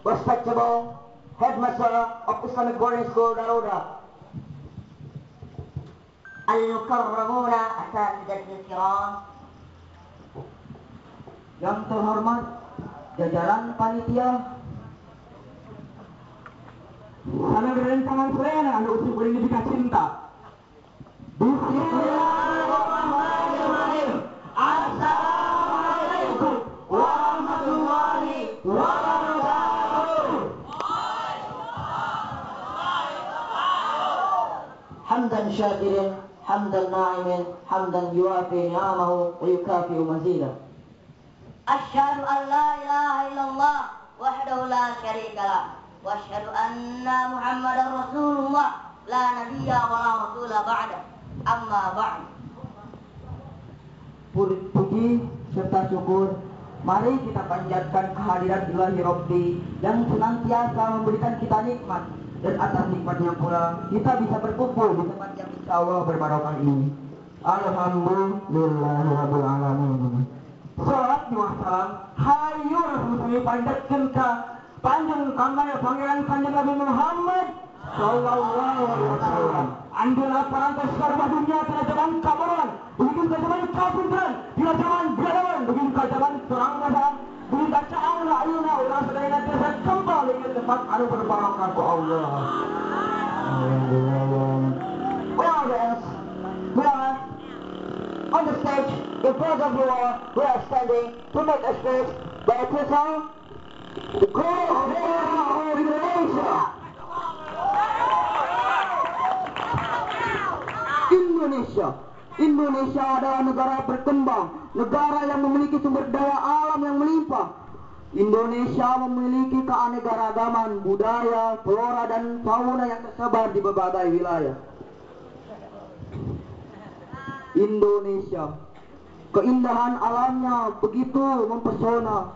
respectable headmaster of Islamic Boarding School Daruda, المكرمون أساتذة الكرام, yang terhormat jajaran panitia, Salam berentangan saya anda usul pendidikan cinta. Bismillahirrahmanirrahim. Assalamualaikum warahmatullahi wabarakatuh. Hamdan syakirin, hamdan na'imin, hamdan yuafi ni'amahu wa yukafi'u mazidah. أشهد أن لا إله إلا الله وحده لا شريك له وأشهد أن محمدا رسول الله لا نبي ولا رسول بعده أما بعد. Puji serta syukur mari kita panjatkan kehadiran Ilahi Rabbi yang senantiasa memberikan kita nikmat, dan atas nikmatnya pula kita bisa berkumpul di tempat yang insya Allah berbarokah ini. Alhamdulillahirabbil alamin. Salat di wassalam hayu Rasulullah panjatkan ke panjang kamar pangeran Kanjeng Nabi Muhammad sallallahu alaihi wasallam. Andela parantas sarwa dunia pada zaman kabaran, begitu ke zaman kafiran, di zaman biadawan, begitu ke zaman perang madang, begitu ke Allah ayuna ulah sedaya desa kembali ke tempat anu berbarokah ku Allah. We are on the stage in front of you all. We are standing to make a speech by Presiden the great of Indonesia. Indonesia adalah negara berkembang, negara yang memiliki sumber daya alam yang melimpah. Indonesia memiliki keanekaragaman budaya, flora dan fauna yang tersebar di berbagai wilayah. Indonesia, keindahan alamnya begitu mempesona,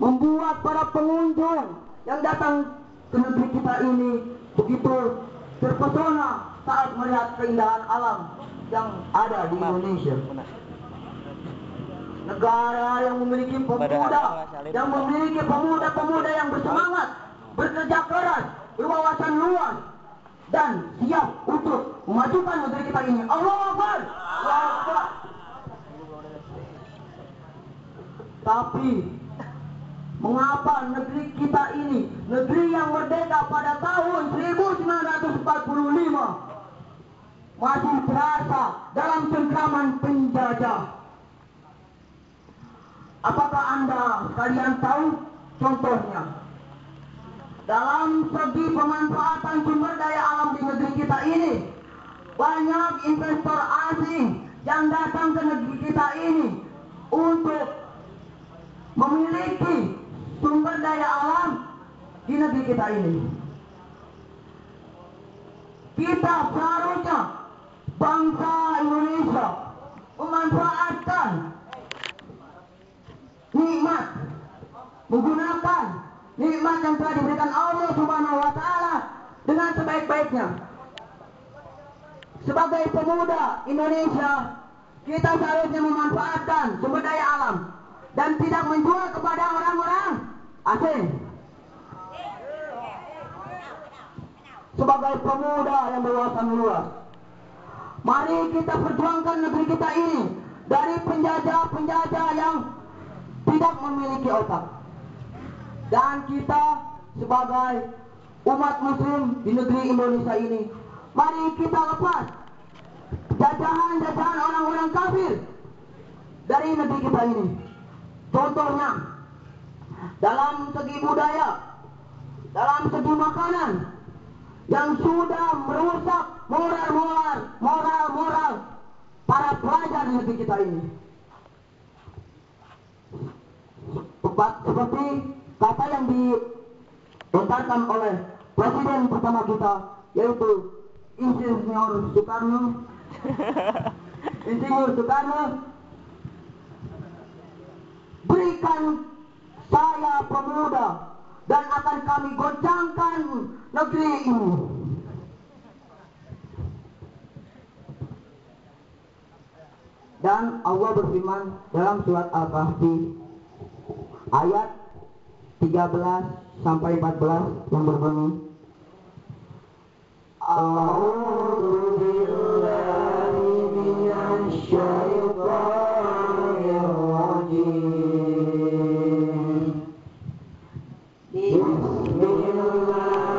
membuat para pengunjung yang datang ke negeri kita ini begitu terpesona saat melihat keindahan alam yang ada di Indonesia. Negara yang memiliki pemuda yang bersemangat, bekerja keras, berwawasan luas, dan siap untuk memajukan negeri kita ini. Allahu Akbar. Allahu Akbar. Tapi mengapa negeri kita ini, negeri yang merdeka pada tahun 1945, masih terasa dalam cengkraman penjajah? Apakah Anda sekalian tahu contohnya? Dalam segi pemanfaatan sumber daya alam di negeri kita ini, banyak investor asing yang datang ke negeri kita ini untuk memiliki sumber daya alam di negeri kita ini. Kita seharusnya bangsa Indonesia memanfaatkan nikmat, menggunakan nikmat yang telah diberikan Allah Subhanahu wa Ta'ala dengan sebaik-baiknya. Sebagai pemuda Indonesia, kita seharusnya memanfaatkan sumber daya alam dan tidak menjual kepada orang-orang asing. Sebagai pemuda yang berwawasan luas, mari kita perjuangkan negeri kita ini dari penjajah-penjajah yang tidak memiliki otak. Dan kita sebagai umat muslim di negeri Indonesia ini, mari kita lepas jajahan-jajahan orang-orang kafir dari negeri kita ini. Contohnya, dalam segi budaya, dalam segi makanan, yang sudah merusak moral para pelajar di negeri kita ini. Seperti kata yang dilontarkan oleh presiden pertama kita, yaitu Insinyur Soekarno. Insinyur Soekarno, berikan saya pemuda dan akan kami goncangkan negeri ini. Dan Allah berfirman dalam surat Al-Kahfi ayat 13, 13 sampai 14 yang berbunyi A'udzu billahi minasy syaithanir rajim. Bismillahirrahmanirrahim.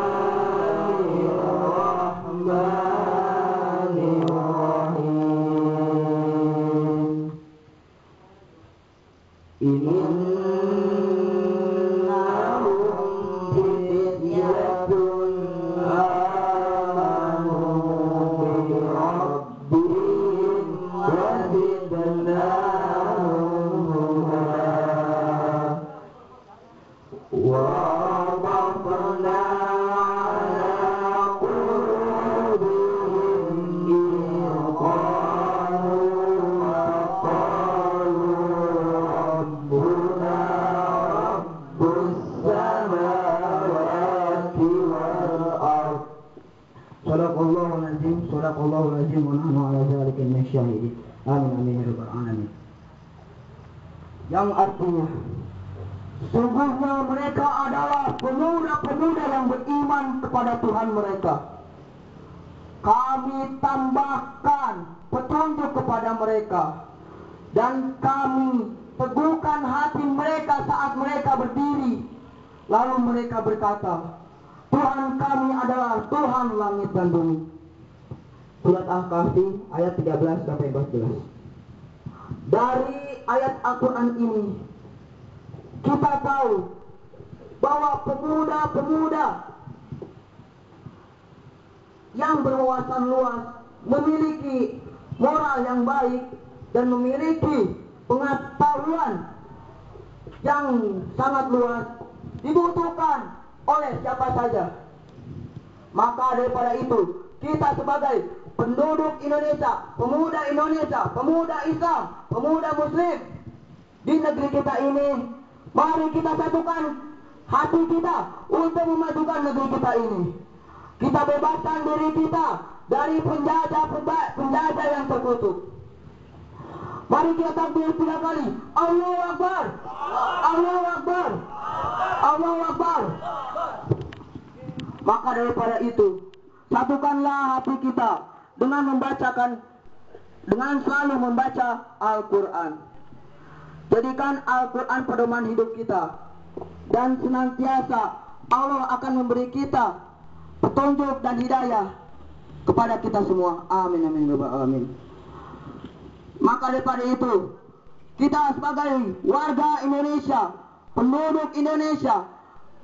Sadaqallahul azim wa nahnu ala dzalika minasyahidin. Amin amin ya rabbal alamin. Yang artinya sungguhnya mereka adalah pemuda-pemuda yang beriman kepada Tuhan mereka. Kami tambahkan petunjuk kepada mereka dan kami teguhkan hati mereka saat mereka berdiri. Lalu mereka berkata, Tuhan kami adalah Tuhan langit dan bumi. Surat Al-Kahfi ayat 13 sampai 14. Dari ayat Al-Quran ini kita tahu bahwa pemuda-pemuda yang berwawasan luas, memiliki moral yang baik dan memiliki pengetahuan yang sangat luas dibutuhkan oleh siapa saja. Maka daripada itu kita sebagai penduduk Indonesia, pemuda Islam, pemuda Muslim di negeri kita ini, mari kita satukan hati kita untuk memajukan negeri kita ini. Kita bebaskan diri kita dari penjajah yang terkutuk. Mari kita takbir 3 kali. Allahu Akbar, Allahu Akbar, Allahu Akbar. Maka daripada itu, satukanlah hati kita dengan selalu membaca Al-Quran. Jadikan Al-Quran pedoman hidup kita, dan senantiasa Allah akan memberi kita petunjuk dan hidayah kepada kita semua. Amin amin ya rabbal alamin. Maka daripada itu, kita sebagai warga Indonesia, penduduk Indonesia,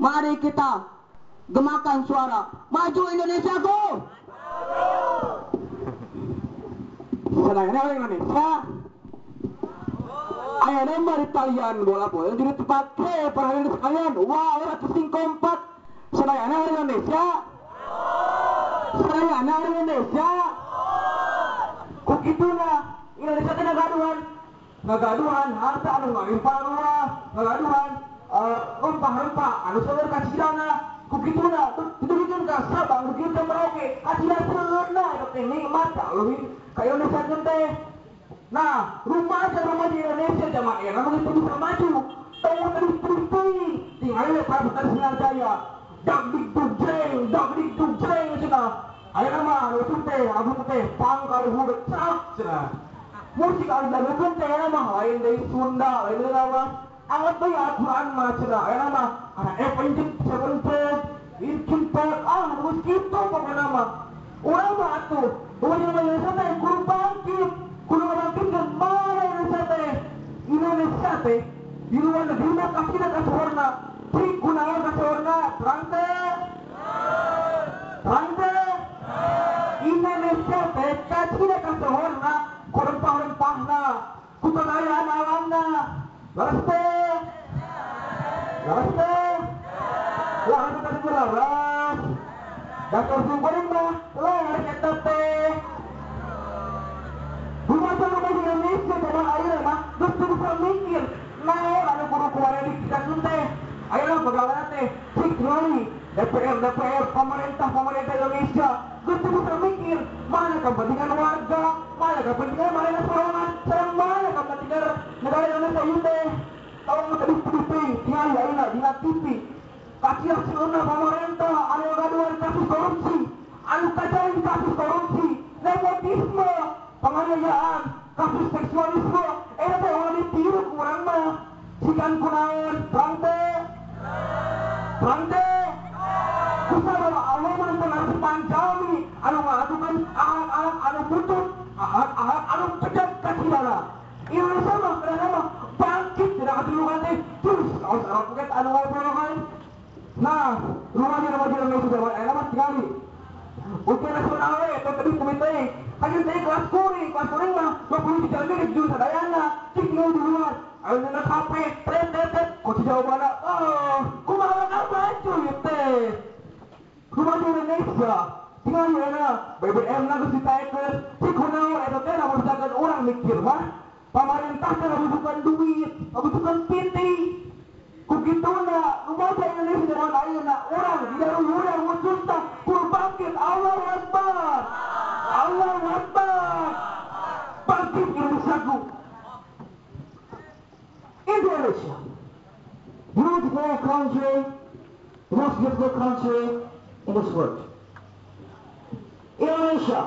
mari kita gemakan suara maju Indonesia go. Senangnya Indonesia. Ayo nomor Italian bola bola jadi terpakai para hadirin sekalian. Wah, orang pusing kompak. Senangnya Indonesia. Senangnya Indonesia. Kok gitulah Indonesia teh ngagaduhan harta anu ngalimpah luah, ngagaduhan rempah-rempah anu seueur ka Cidana. Kok gitulah itu bikin ka Sabang begitu ka Merauke asina seurna eta teh nikmat leuwih ka Indonesia teh. Nah, rumah di Indonesia jamaah era begitu bisa maju. Tolong terus tinggal para petani Sinar Jaya. Dagdik dujreng cenah. Aya nama anu teh abu teh pangkal hudeg cak cenah. Musik anu dageun teh mah lain deui Sunda, lain deui lawas. Angat deui Al-Qur'an mah cenah. Aya nama ana Avenged Sevenfold, Linkin Park, geus kitu pokona mah. Urang mah atuh, urang Indonesia teh kudu bangkit. Kudu bangkitkeun mana Indonesia teh di luar negeri mah kasina ka sawarna. Tri kunaon ka sawarna? Terang teh. Indonesia teh kasina ka sawarna ku rempah-rempahna, ku kekayaan alamna. Laras teh. Lah anu tadi laras. Da kurang goreng mah, laras eta teh. Rumah Indonesia sama air mah geus bisa mikir naon anu kudu kumaha dipikirkeun teh. Ayeuna pegawai teh kecuali DPR pemerintah Indonesia geus bisa mikir mana kepentingan warga, mana kepentingan mana sorangan, sareng mana kepentingan negara Indonesia ieu teh. Tolong tadi tinggal ayeuna di dina TV. Kaciaciuna pemerintah anu gaduhan kasus korupsi, anu kajain kasus korupsi, nepotisme, penganiayaan, kasus seksualisme, eta teh ulah ditiru ku urang mah. Sigan kunaon? Rante. Kusabab Allah mantan harus panjami anu ngadukan ahad-ahad anu butut, ahad-ahad anu pedet kacidana. Indonesia mah kenapa bangkit tidak ketulungan teh terus kaos aroket anu ngobrol. Nah, remaja-remaja Indonesia zaman enak sekali. Ujian nasional we teh tadi komite. Hayu teh kelas kuring mah 20 dijalmi ke jurusan sadayana. Cik nu duluan. Ayo nana HP, tret. Kok jawabanna? Kumaha ka maju ieu teh. Remaja Indonesia tinggal yeuna BBM na geus ditaekeun. Cik kunaon eta teh lamun misalkan urang mikir mah pemerintah teh ngabutuhkan duit, ngabutuhkan piti. Kukituna remaja Indonesia zaman ayeuna urang didaruhurang wujudna kudu bangkit. Allahu Akbar. Allahu Akbar. Bangkit Indonesiaku. Indonesia, beautiful country, the most beautiful country in this world. Indonesia,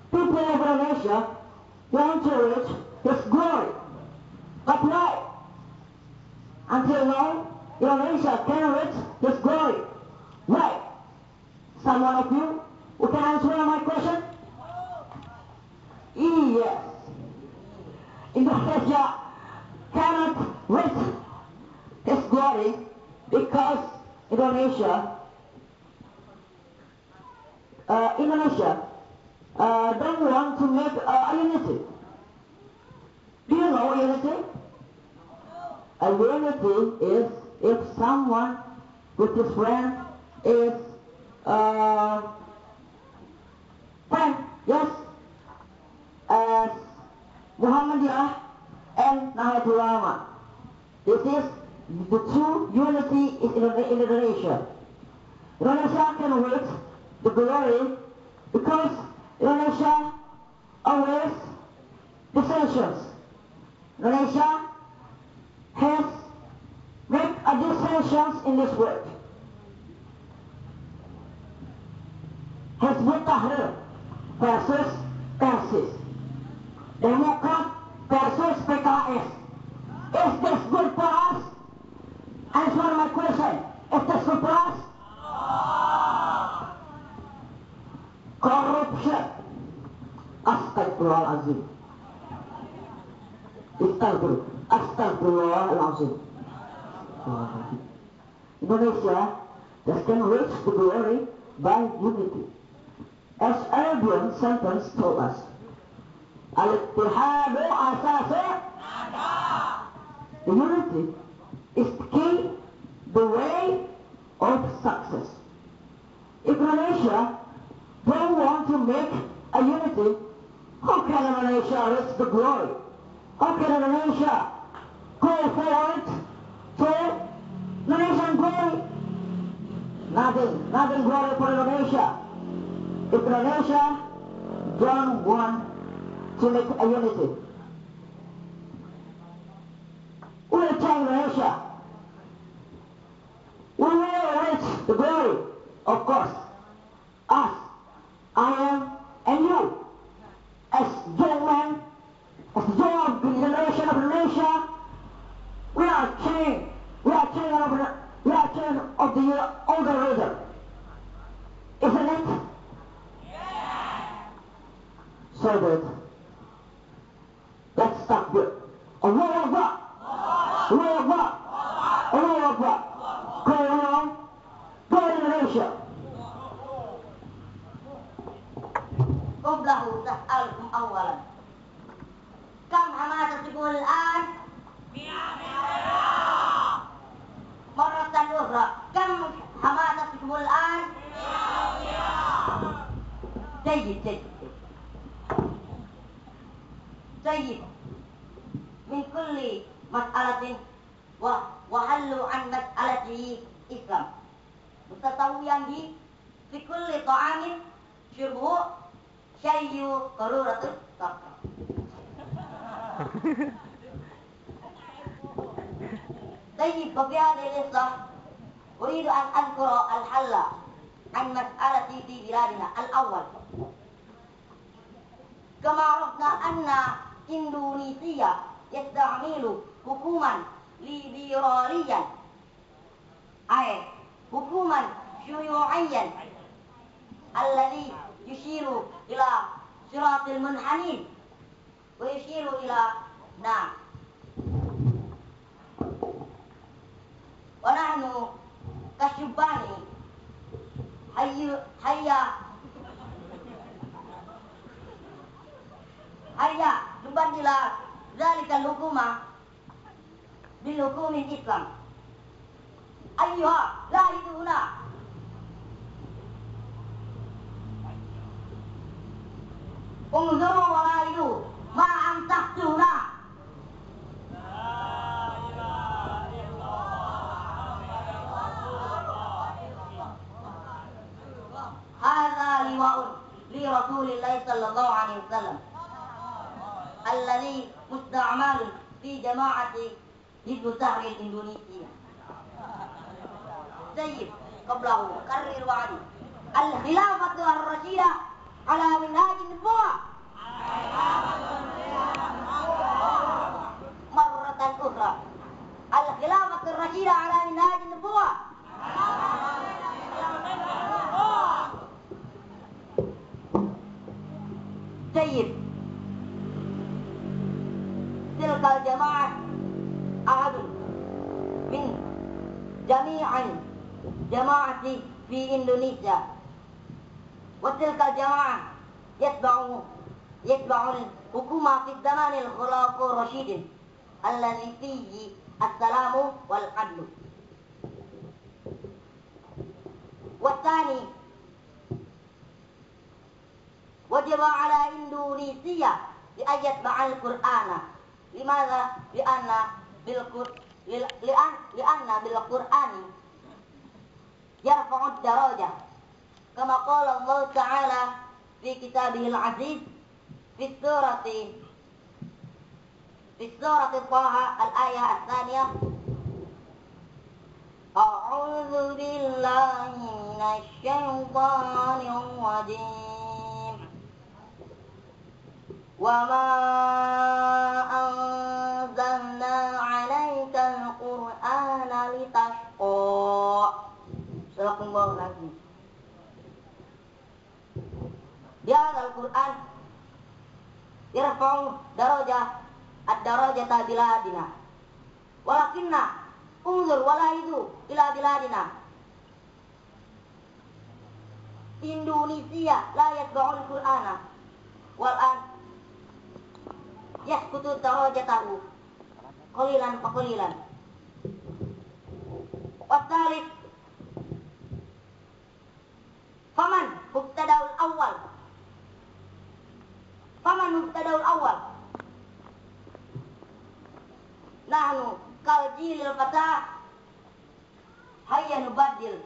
people of Indonesia want to reach His glory. But why? Until now, Indonesia can reach His glory. Why? Someone of you who can answer my question? Yes. Indonesia cannot reach His glory because Indonesia don't want to make a unity. Do you know unity? A unity is if someone with his friend is friend, yes, as Muhammadiyah and Nahdlatul Ulama. This is the true unity in Indonesia. Indonesia can reach the glory because Indonesia always dissensions. Indonesia has made a dissensions in this world. Hizbut Tahrir versus Persis, Demokrat versus PKS. Is this good for us? Answer my question. Is this good for us? Corruption. Astagfirullahaladzim. Astagfirullahaladzim. Indonesia just can reach the glory by unity. As Arabian sentence told us, Al-Ittihadu Asasi. The unity is the key, the way of success. If Indonesia don't want to make a unity, how can Indonesia reach the glory? How can Indonesia go forward to Indonesian glory? Nothing glory for Indonesia. If Indonesia don't want to make a unity, we will change Indonesia. We will reach the glory, of course. Us, I am, and you, as young men, as young generation of Indonesia, we are changed. We are changed of the older leader. Isn't it? So that let's start with Allahu Akbar. Allahu Akbar. Allahu Akbar. Go around. Go to Indonesia. Qoblahu tas'alukum awalan. Kam hamasatukum al-an? Marratan ukhra. Kam hamasatukum al-an? Jayyid. Min kulli mas'alatin wa hallu an mas'alatihi Islam. Mustatawiyan fi kulli ta'amin syurbuhu syayyu qaruratul taqwa. Jayyid, bagi ahli Islam أريد أن أذكر الحل عن مسألة في بلادنا. الأول، كما عرفنا أن إندونيسيا يستعمل حكوما ليبراليا، أي حكوما شيوعيا الذي يشير إلى صراط المنحنين ويشير إلى نعم. ونحن كشبان هيا نبدل ذلك الحكومة بالحكومة الإسلام. أيها لاحظوا هنا، انظروا ولاحظوا ما أمسكتونا. هذا لواء لرسول الله صلى الله عليه وسلم الذي مستعمل في جماعة حزب التحرير الإندونيسية. طيب، قبله كرر وعدي الخلافة الرشيدة على منهاج النبوة. مرة أخرى، الخلافة الرشيدة على منهاج النبوة. طيب، تلك الجماعة أحد من جميع الجماعة في إندونيسيا، وتلك الجماعة يتبع الحكومة في الزمان الخلفاء الرشيدين الذي فيه السلام والعدل. والثاني، وجب على إندونيسيا أن يتبع القرآن. لماذا؟ لأن بالقرآن يرفع الدرجة، كما قال الله تعالى في كتابه العزيز في سورة طه الآية الثانية: أعوذ بالله من الشيطان الرجيم وما أنزلنا عليك القرآن لتشقى. صدق الله العظيم. Di Al-Quran yarfa'u ad-darajata biladina walakinna unzur walaidu ila biladina Indonesia la yatba'ul Qur'ana wal'an yaskutu darajatahu qalilan fa qalilan. Wasalif faman mubtada'ul awal nahnu kal jilil fatah hayya nubaddil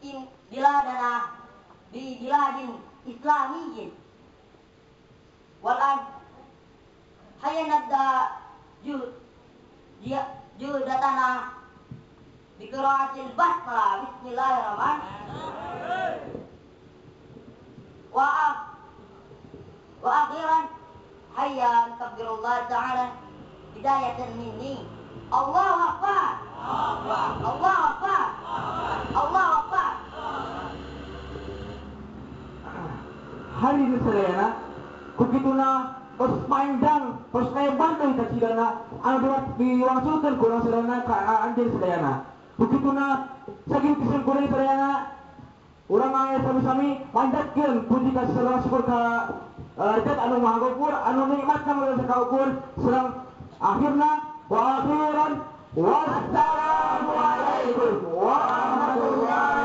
in biladana bi biladin islamiyyin wal'an hayya nabda judatana bi qira'atil basmala bismillahirrahmanirrahim. Wa akhiran hayya nukabirullah ta'ala bidayatan minni. Allahu Akbar, Allahu Akbar, Allahu Akbar. Hadirin sekalian, kukituna pos panjang, pos lebar dari kacidana, adalah diwangsungkan kurang sedana ke anjir sekalian. Kukituna saking kisah kurang sekalian, orang ayah sami-sami panjatkan puji kasih serang syukur ke Rakyat anu maha gopur, anu nikmat nama rasa kaukur. Serang akhirna wa akhiran wassalamu alaikum warahmatullahi